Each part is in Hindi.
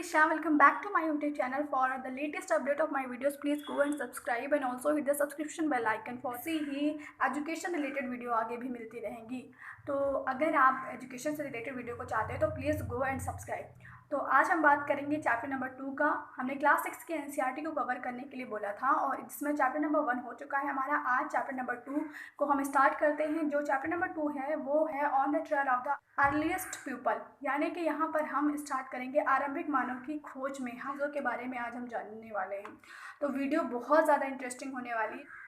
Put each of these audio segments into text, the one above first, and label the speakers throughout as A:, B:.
A: Isha. Welcome back to my YouTube channel. For the latest update of my videos, please go and subscribe and also hit the subscription bell icon for ऐसी ही एजुकेशन रिलेटेड वीडियो आगे भी मिलती रहेंगी। तो अगर आप एजुकेशन से रिलेटेड वीडियो को चाहते हैं तो प्लीज़ गो एंड सब्सक्राइब। तो आज हम बात करेंगे चैप्टर नंबर 2 का। हमने क्लास 6 के एनसीईआरटी को कवर करने के लिए बोला था और जिसमें चैप्टर नंबर 1 हो चुका है हमारा। आज चैप्टर नंबर 2 को हम स्टार्ट करते हैं। जो चैप्टर नंबर 2 है वो है on the trail of the earliest people, यानी कि यहाँ पर हम स्टार्ट करेंगे आरंभिक मानव की खोज में चीज़ों के बारे में आज हम जानने वाले हैं। तो वीडियो बहुत ज़्यादा इंटरेस्टिंग होने वाली है।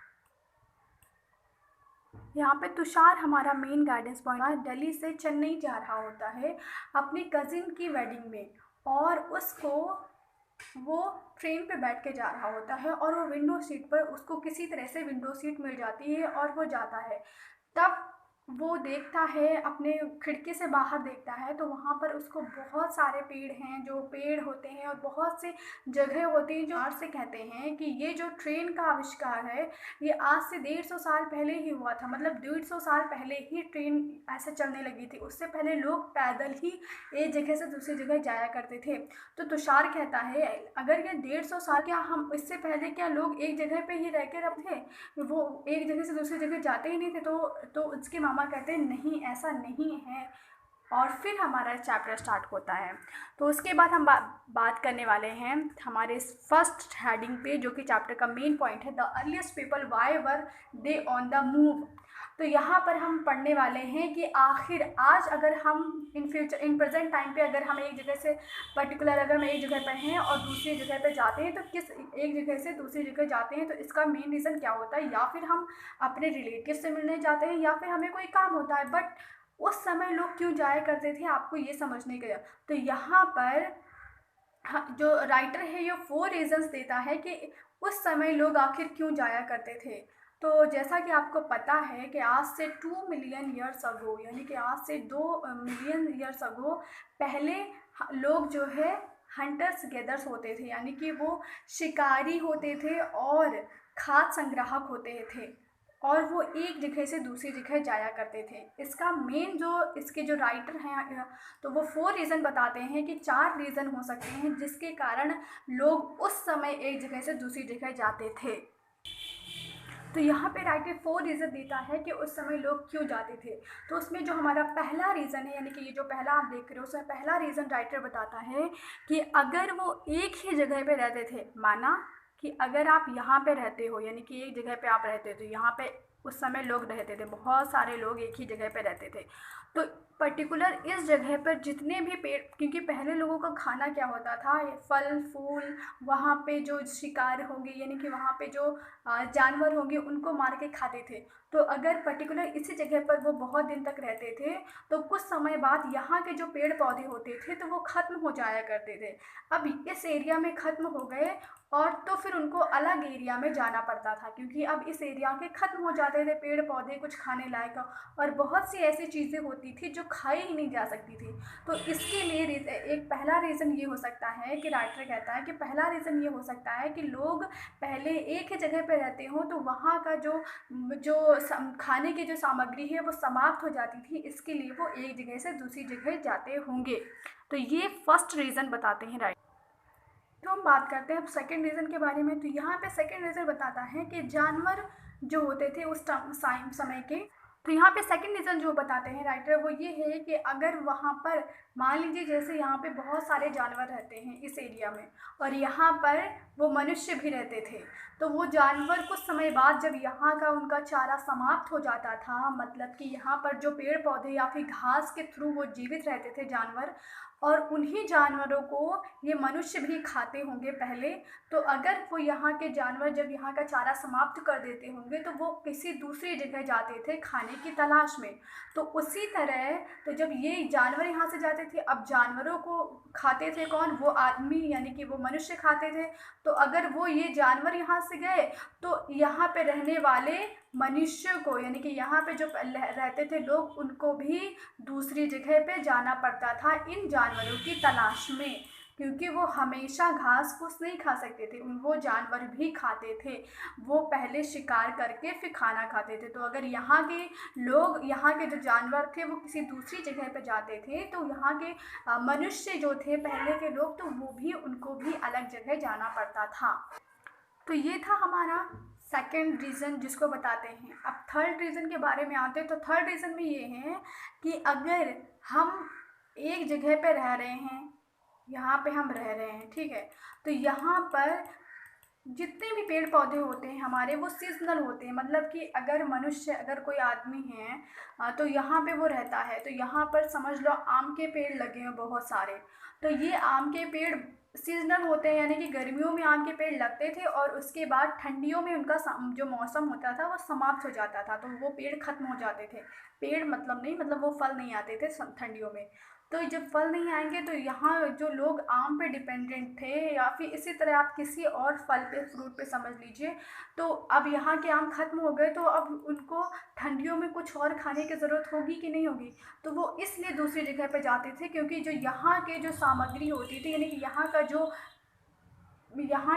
A: यहाँ पे तुषार हमारा मेन गाइडेंस पॉइंट दिल्ली से चेन्नई जा रहा होता है अपनी कज़िन की वेडिंग में, और उसको वो ट्रेन पे बैठ के जा रहा होता है और वो विंडो सीट पर उसको किसी तरह से विंडो सीट मिल जाती है और वो जाता है। तब वो देखता है, अपने खिड़की से बाहर देखता है तो वहाँ पर उसको बहुत सारे पेड़ हैं, जो पेड़ होते हैं और बहुत से जगह होती हैं जो आज से कहते हैं कि ये जो ट्रेन का आविष्कार है ये आज से 150 साल पहले ही हुआ था। मतलब 150 साल पहले ही ट्रेन ऐसे चलने लगी थी। उससे पहले लोग पैदल ही एक जगह से दूसरी जगह जाया करते थे। तो तुषार कहता है अगर ये 150 साल, क्या हम इससे पहले क्या लोग एक जगह पे ही रह के थे, वो एक जगह से दूसरी जगह जाते ही नहीं थे? तो उसके मामा कहते हैं नहीं, ऐसा नहीं है। और फिर हमारा चैप्टर स्टार्ट होता है। तो उसके बाद हम बात करने वाले हैं हमारे फर्स्ट हेडिंग पे, जो कि चैप्टर का मेन पॉइंट है, the earliest people why were they on the move. तो यहाँ पर हम पढ़ने वाले हैं कि आखिर आज अगर हम इन प्रेजेंट टाइम पे अगर हम एक जगह से पर्टिकुलर अगर हम एक जगह पर हैं और दूसरी जगह पे जाते हैं तो किस एक जगह से दूसरी जगह जाते हैं, तो इसका मेन रीज़न क्या होता है? या फिर हम अपने रिलेटिव से मिलने जाते हैं या फिर हमें कोई काम होता है। बट उस समय लोग क्यों जाया करते थे, आपको ये समझने का। तो यहाँ पर जो राइटर है ये 4 रीजंस देता है कि उस समय लोग आखिर क्यों जाया करते थे। तो जैसा कि आपको पता है कि आज से 2 मिलियन ईयर्स अगो, यानी कि आज से 2 मिलियन ईयर्स अगो पहले लोग जो है हंटर्स गैदर्स होते थे, यानी कि वो शिकारी होते थे और खाद्य संग्राहक होते थे और वो एक जगह से दूसरी जगह जाया करते थे। इसका मेन जो इसके जो राइटर हैं तो वो 4 रीज़न बताते हैं कि 4 रीज़न हो सकते हैं जिसके कारण लोग उस समय एक जगह से दूसरी जगह जाते थे। तो यहाँ पे राइटर 4 रीज़न देता है कि उस समय लोग क्यों जाते थे। तो उसमें जो हमारा पहला रीज़न है, यानी कि ये जो पहला आप देख रहे हो, उसमें पहला रीज़न राइटर बताता है कि अगर वो एक ही जगह पे रहते थे, माना कि अगर आप यहाँ पे रहते हो, यानी कि एक जगह पे आप रहते हो, तो यहाँ पे उस समय लोग रहते थे, बहुत सारे लोग एक ही जगह पे रहते थे। तो पर्टिकुलर इस जगह पर जितने भी पेड़, क्योंकि पहले लोगों का खाना क्या होता था, ये फल फूल, वहाँ पे जो शिकार होंगे यानी कि वहाँ पे जो जानवर होंगे उनको मार के खाते थे। तो अगर पर्टिकुलर इसी जगह पर वो बहुत दिन तक रहते थे तो कुछ समय बाद यहाँ के जो पेड़ पौधे होते थे तो वो ख़त्म हो जाया करते थे। अब इस एरिया में ख़त्म हो गए और तो फिर उनको अलग एरिया में जाना पड़ता था, क्योंकि अब इस एरिया के ख़त्म हो जाते थे पेड़ पौधे कुछ खाने लायक, और बहुत सी ऐसी चीज़ें होती थी जो खाई ही नहीं जा सकती थी। तो इसके लिए एक पहला रीज़न ये हो सकता है कि राइटर कहता है कि पहला रीज़न ये हो सकता है कि लोग पहले एक ही जगह पर रहते हों तो वहाँ का जो खाने की जो सामग्री है वो समाप्त हो जाती थी, इसके लिए वो एक जगह से दूसरी जगह जाते होंगे। तो ये फर्स्ट रीज़न बताते हैं राइटर। तो हम बात करते हैं अब सेकेंड रीज़न के बारे में। तो यहाँ पे सेकेंड रीज़न बताता है कि जानवर जो होते थे उस समय के, तो यहाँ पे सेकंड रीज़न जो बताते हैं राइटर वो ये है कि अगर वहाँ पर मान लीजिए जैसे यहाँ पे बहुत सारे जानवर रहते हैं इस एरिया में और यहाँ पर वो मनुष्य भी रहते थे, तो वो जानवर कुछ समय बाद जब यहाँ का उनका चारा समाप्त हो जाता था, मतलब कि यहाँ पर जो पेड़ पौधे या फिर घास के थ्रू वो जीवित रहते थे जानवर, और उन्हीं जानवरों को ये मनुष्य भी खाते होंगे पहले। तो अगर वो यहाँ के जानवर जब यहाँ का चारा समाप्त कर देते होंगे तो वो किसी दूसरी जगह जाते थे खाने की तलाश में। तो उसी तरह तो जब ये जानवर यहाँ से जाते थे, अब जानवरों को खाते थे कौन? वो आदमी, यानी कि वो मनुष्य खाते थे। तो अगर वो ये जानवर यहाँ से गए तो यहाँ पे रहने वाले मनुष्य को, यानी कि यहाँ पे जो रहते थे लोग, उनको भी दूसरी जगह पे जाना पड़ता था इन जानवरों की तलाश में। क्योंकि वो हमेशा घास फूस नहीं खा सकते थे, वो जानवर भी खाते थे। वो पहले शिकार करके फिर खाना खाते थे। तो अगर यहाँ के लोग, यहाँ के जो जानवर थे वो किसी दूसरी जगह पे जाते थे, तो यहाँ के मनुष्य जो थे पहले के लोग, तो वो भी, उनको भी अलग जगह जाना पड़ता था। तो ये था हमारा सेकंड रीज़न जिसको बताते हैं। अब थर्ड रीज़न के बारे में आते हैं। तो थर्ड रीज़न में ये है कि अगर हम एक जगह पे रह रहे हैं, यहाँ पे हम रह रहे हैं, ठीक है, तो यहाँ पर जितने भी पेड़ पौधे होते हैं हमारे, वो सीजनल होते हैं। मतलब कि अगर मनुष्य, अगर कोई आदमी है तो यहाँ पे वो रहता है, तो यहाँ पर समझ लो आम के पेड़ लगे हैं बहुत सारे। तो ये आम के पेड़ सीजनल होते हैं, यानी कि गर्मियों में आम के पेड़ लगते थे और उसके बाद ठंडियों में उनका जो मौसम होता था वो समाप्त हो जाता था, तो वो पेड़ खत्म हो जाते थे। पेड़ मतलब नहीं, मतलब वो फल नहीं आते थे ठंडियों में। तो जब फल नहीं आएंगे तो यहाँ जो लोग आम पे डिपेंडेंट थे, या फिर इसी तरह आप किसी और फल पे, फ्रूट पे समझ लीजिए, तो अब यहाँ के आम खत्म हो गए, तो अब उनको ठंडियों में कुछ और खाने की ज़रूरत होगी कि नहीं होगी। तो वो इसलिए दूसरी जगह पे जाते थे, क्योंकि जो यहाँ के जो सामग्री होती थी, यानी कि यहाँ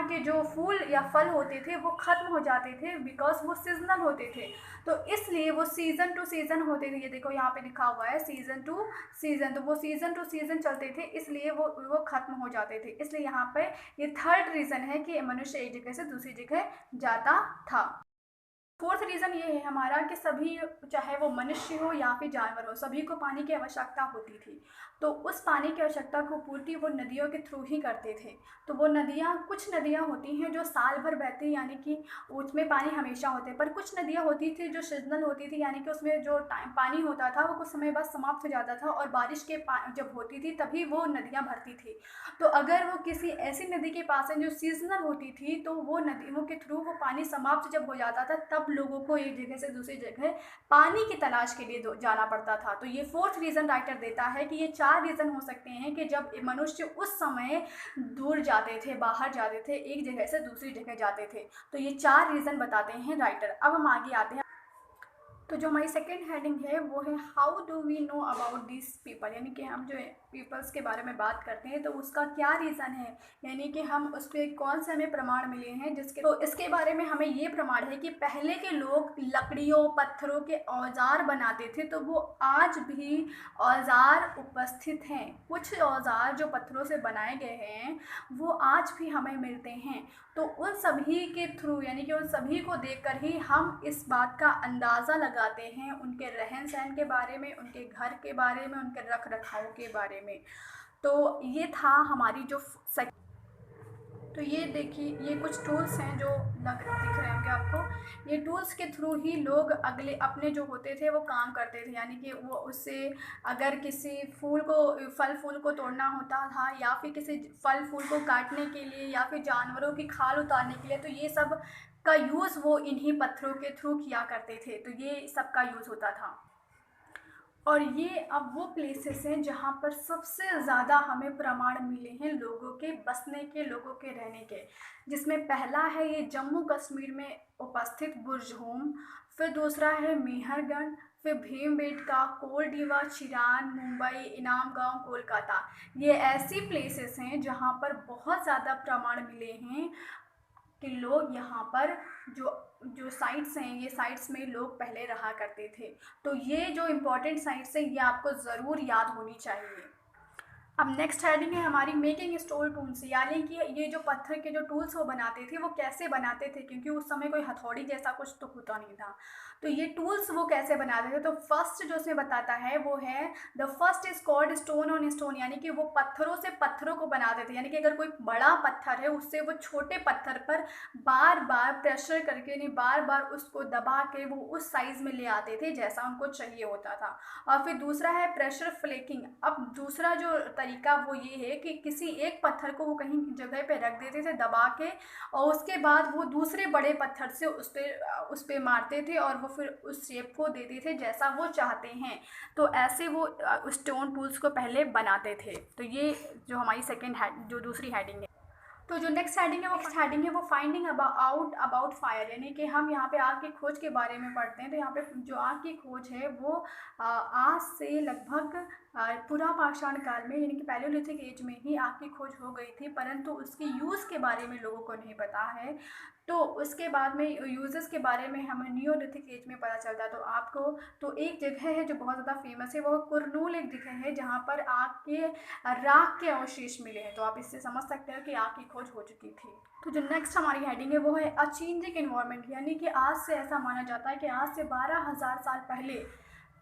A: के जो फूल या फल होते थे वो ख़त्म हो जाते थे, बिकॉज वो सीजनल होते थे। तो इसलिए वो सीज़न टू सीज़न होते थे। ये देखो यहाँ पे लिखा हुआ है सीज़न टू सीज़न, तो वो सीज़न टू सीज़न चलते थे, इसलिए वो ख़त्म हो जाते थे। इसलिए यहाँ पे ये थर्ड रीज़न है कि मनुष्य एक जगह से दूसरी जगह जाता था। फोर्थ रीज़न ये है हमारा कि सभी, चाहे वो मनुष्य हो या फिर जानवर हो, सभी को पानी की आवश्यकता होती थी। तो उस पानी की आवश्यकता को पूर्ति वो नदियों के थ्रू ही करते थे। तो वो नदियाँ, कुछ नदियाँ होती हैं जो साल भर बहती हैं, यानी कि उसमें पानी हमेशा होते हैं। पर कुछ नदियाँ होती थी जो सीजनल होती थी, यानी कि उसमें जो टाइम पानी होता था वो कुछ समय बाद समाप्त हो जाता था, और बारिश के जब होती थी तभी वो नदियाँ भरती थी। तो अगर वो किसी ऐसी नदी के पास है जो सीजनल होती थी, तो वो नदियों के थ्रू वो पानी समाप्त जब हो जाता था, तब लोगों को एक जगह से दूसरी जगह पानी की तलाश के लिए जाना पड़ता था। तो ये फोर्थ रीज़न राइटर देता है कि ये 4 रीज़न हो सकते हैं कि जब मनुष्य उस समय दूर जाते थे, बाहर जाते थे, एक जगह से दूसरी जगह जाते थे। तो ये 4 रीज़न बताते हैं राइटर। अब हम आगे आते हैं। तो जो हमारी सेकेंड हेडिंग है वो है how do we know about this people, यानी कि हम जो पीपल्स के बारे में बात करते हैं तो उसका क्या रीज़न है, यानी कि हम उस पर कौन से हमें प्रमाण मिले हैं जिसके, तो इसके बारे में हमें ये प्रमाण है कि पहले के लोग लकड़ियों, पत्थरों के औजार बनाते थे, तो वो आज भी औजार उपस्थित हैं। कुछ औजार जो पत्थरों से बनाए गए हैं वो आज भी हमें मिलते हैं। तो उन सभी के थ्रू, यानी कि उन सभी को देखकर ही हम इस बात का अंदाज़ा लगाते हैं उनके रहन सहन के बारे में, उनके घर के बारे में, उनके रख रखाव के बारे में। तो ये था हमारी जो तो ये देखिए, ये कुछ टूल्स हैं जो दिख रहे होंगे आपको। ये टूल्स के थ्रू ही लोग अगले अपने जो होते थे वो काम करते थे, यानी कि वो उससे, अगर किसी फूल को, फल फूल को तोड़ना होता था, या फिर किसी फल फूल को काटने के लिए, या फिर जानवरों की खाल उतारने के लिए, तो ये सब का यूज़ वो इन्हीं पत्थरों के थ्रू किया करते थे। तो ये सब का यूज़ होता था। और ये अब वो प्लेसेस हैं जहाँ पर सबसे ज़्यादा हमें प्रमाण मिले हैं लोगों के बसने के, लोगों के रहने के, जिसमें पहला है ये जम्मू कश्मीर में उपस्थित बुर्जहोम, फिर दूसरा है मेहरगढ़, फिर भीमबेटका, कोलडीवा, चिरान, मुंबई, इनाम गांव, कोलकाता। ये ऐसी प्लेसेस हैं जहाँ पर बहुत ज़्यादा प्रमाण मिले हैं कि लोग यहाँ पर जो जो साइट्स हैं, ये साइट्स में लोग पहले रहा करते थे। तो ये जो इम्पोर्टेंट साइट्स हैं ये आपको ज़रूर याद होनी चाहिए। अब नेक्स्ट हेडिंग है हमारी मेकिंग स्टोन टूल्स, यानी कि ये जो पत्थर के जो टूल्स वो बनाते थे वो कैसे बनाते थे, क्योंकि उस समय कोई हथौड़ी जैसा कुछ तो होता नहीं था। तो ये टूल्स वो कैसे बनाते थे, तो फर्स्ट जो उसमें बताता है वो है the first is called stone on stone, यानी कि वो पत्थरों से पत्थरों को बनाते थे। यानी कि अगर कोई बड़ा पत्थर है उससे वो छोटे पत्थर पर बार बार प्रेशर करके, नहीं, बार बार उसको दबा के वो उस साइज़ में ले आते थे जैसा उनको चाहिए होता था। और फिर दूसरा है प्रेशर फ्लेकिंग। अब दूसरा जो तरीका वो ये है कि किसी एक पत्थर को वो कहीं जगह पे रख देते थे दबा के, और उसके बाद वो दूसरे बड़े पत्थर से उस पे मारते थे, और वो फिर उस शेप को देते थे जैसा वो चाहते हैं। तो ऐसे वो स्टोन टूल्स को पहले बनाते थे। तो ये जो हमारी सेकेंड जो दूसरी हेडिंग है। तो जो नेक्स्ट हेडिंग है वो फाइंडिंग अबाउट फायर, यानी कि हम यहाँ पे आग की खोज के बारे में पढ़ते हैं। तो यहाँ पे जो आग की खोज है वो आज से लगभग पुरा पाषाण काल में यानी कि पैलियोलिथिक एज में ही आग की खोज हो गई थी, परंतु उसके यूज़ के बारे में लोगों को नहीं पता है। तो उसके बाद में यूजेस के बारे में हमें नियोलिथिक एज में पता चलता है। तो आपको तो एक जगह है जो बहुत ज़्यादा फेमस है, वो कुरनूल एक जगह है जहाँ पर आग के राख के अवशेष मिले हैं। तो आप इससे समझ सकते हो कि आग की खोज हो चुकी थी। तो जो नेक्स्ट हमारी हेडिंग है वो है अ चेंजिंग एनवायरनमेंट, यानी कि आज से ऐसा माना जाता है कि आज से 12,000 साल पहले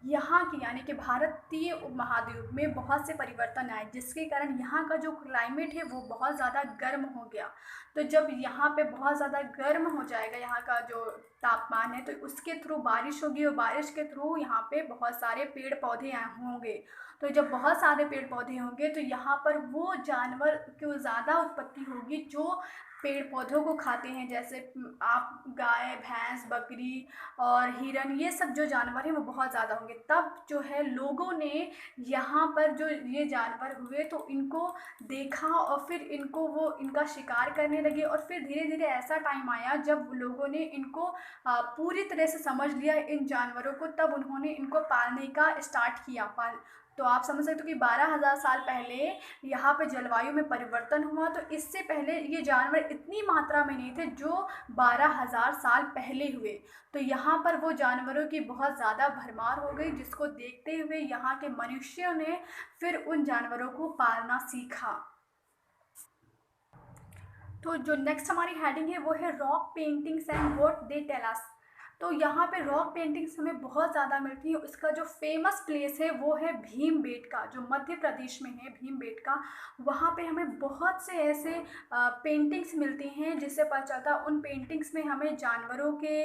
A: यहाँ की यानी कि भारतीय उपमहाद्वीप में बहुत से परिवर्तन आए, जिसके कारण यहाँ का जो क्लाइमेट है वो बहुत ज़्यादा गर्म हो गया। तो जब यहाँ पे बहुत ज़्यादा गर्म हो जाएगा यहाँ का जो तापमान है, तो उसके थ्रू बारिश होगी और बारिश के थ्रू यहाँ पे बहुत सारे पेड़ पौधे होंगे। तो जब बहुत सारे पेड़ पौधे होंगे तो यहाँ पर वो जानवर की ज़्यादा उत्पत्ति होगी जो पेड़ पौधों को खाते हैं, जैसे आप गाय, भैंस, बकरी और हिरन, ये सब जो जानवर हैं वो बहुत ज़्यादा होंगे। तब जो है लोगों ने यहाँ पर जो ये जानवर हुए तो इनको देखा और फिर इनको वो इनका शिकार करने लगे, और फिर धीरे धीरे ऐसा टाइम आया जब लोगों ने इनको पूरी तरह से समझ लिया इन जानवरों को, तब उन्होंने इनको पालने का स्टार्ट किया। तो आप समझ सकते हो कि 12,000 साल पहले यहाँ पे जलवायु में परिवर्तन हुआ। तो इससे पहले ये जानवर इतनी मात्रा में नहीं थे जो 12,000 साल पहले हुए। तो यहाँ पर वो जानवरों की बहुत ज़्यादा भरमार हो गई, जिसको देखते हुए यहाँ के मनुष्यों ने फिर उन जानवरों को पालना सीखा। तो जो नेक्स्ट हमारी हेडिंग है वो है rock paintings and what they tell us. तो यहाँ पे रॉक पेंटिंग्स हमें बहुत ज़्यादा मिलती है। उसका जो फेमस प्लेस है वो है भीमबेटका, जो मध्य प्रदेश में है भीमबेटका। वहाँ पे हमें बहुत से ऐसे पेंटिंग्स मिलती हैं जिससे पता चलता है। उन पेंटिंग्स में हमें जानवरों के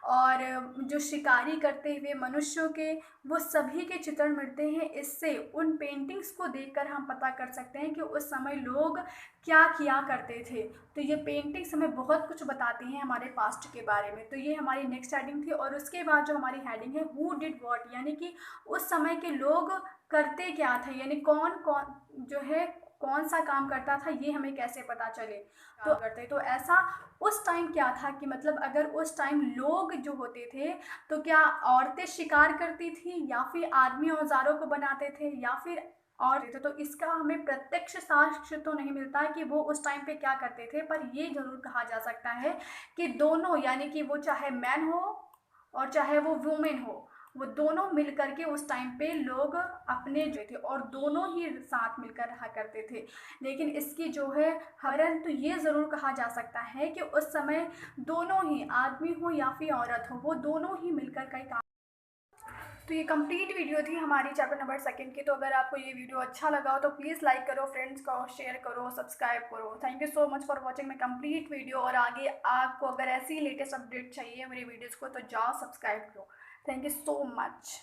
A: और जो शिकारी करते हुए मनुष्यों के, वो सभी के चित्रण मिलते हैं। इससे उन पेंटिंग्स को देखकर हम पता कर सकते हैं कि उस समय लोग क्या किया करते थे। तो ये पेंटिंग्स हमें बहुत कुछ बताती हैं हमारे पास्ट के बारे में। तो ये हमारी नेक्स्ट हेडिंग थी। और उसके बाद जो हमारी हेडिंग है हु डिड व्हाट, यानी कि उस समय के लोग करते क्या थे, यानी कौन कौन जो है कौन सा काम करता था, ये हमें कैसे पता चले तो करते। तो ऐसा उस टाइम क्या था कि मतलब अगर उस टाइम लोग जो होते थे तो क्या औरतें शिकार करती थी या फिर आदमी औजारों को बनाते थे या फिर और तो इसका हमें प्रत्यक्ष साक्ष्य तो नहीं मिलता है कि वो उस टाइम पे क्या करते थे, पर ये जरूर कहा जा सकता है कि दोनों, यानी कि वो चाहे मैन हो और चाहे वो वुमेन हो, वो दोनों मिल करके उस टाइम पे लोग अपने जो थे और दोनों ही साथ मिलकर रहा करते थे। लेकिन इसकी जो है हरन तो ये ज़रूर कहा जा सकता है कि उस समय दोनों ही, आदमी हो या फिर औरत हो, वो दोनों ही मिलकर कई काम। तो ये कंप्लीट वीडियो थी हमारी चैप्टर नंबर 2 की। तो अगर आपको ये वीडियो अच्छा लगा हो तो प्लीज़ लाइक करो, फ्रेंड्स को शेयर करो, सब्सक्राइब करो। Thank you so much for watching my complete video. और आगे आपको अगर ऐसी लेटेस्ट अपडेट चाहिए मेरी वीडियोज़ को तो जाओ सब्सक्राइब करो। Thank you so much.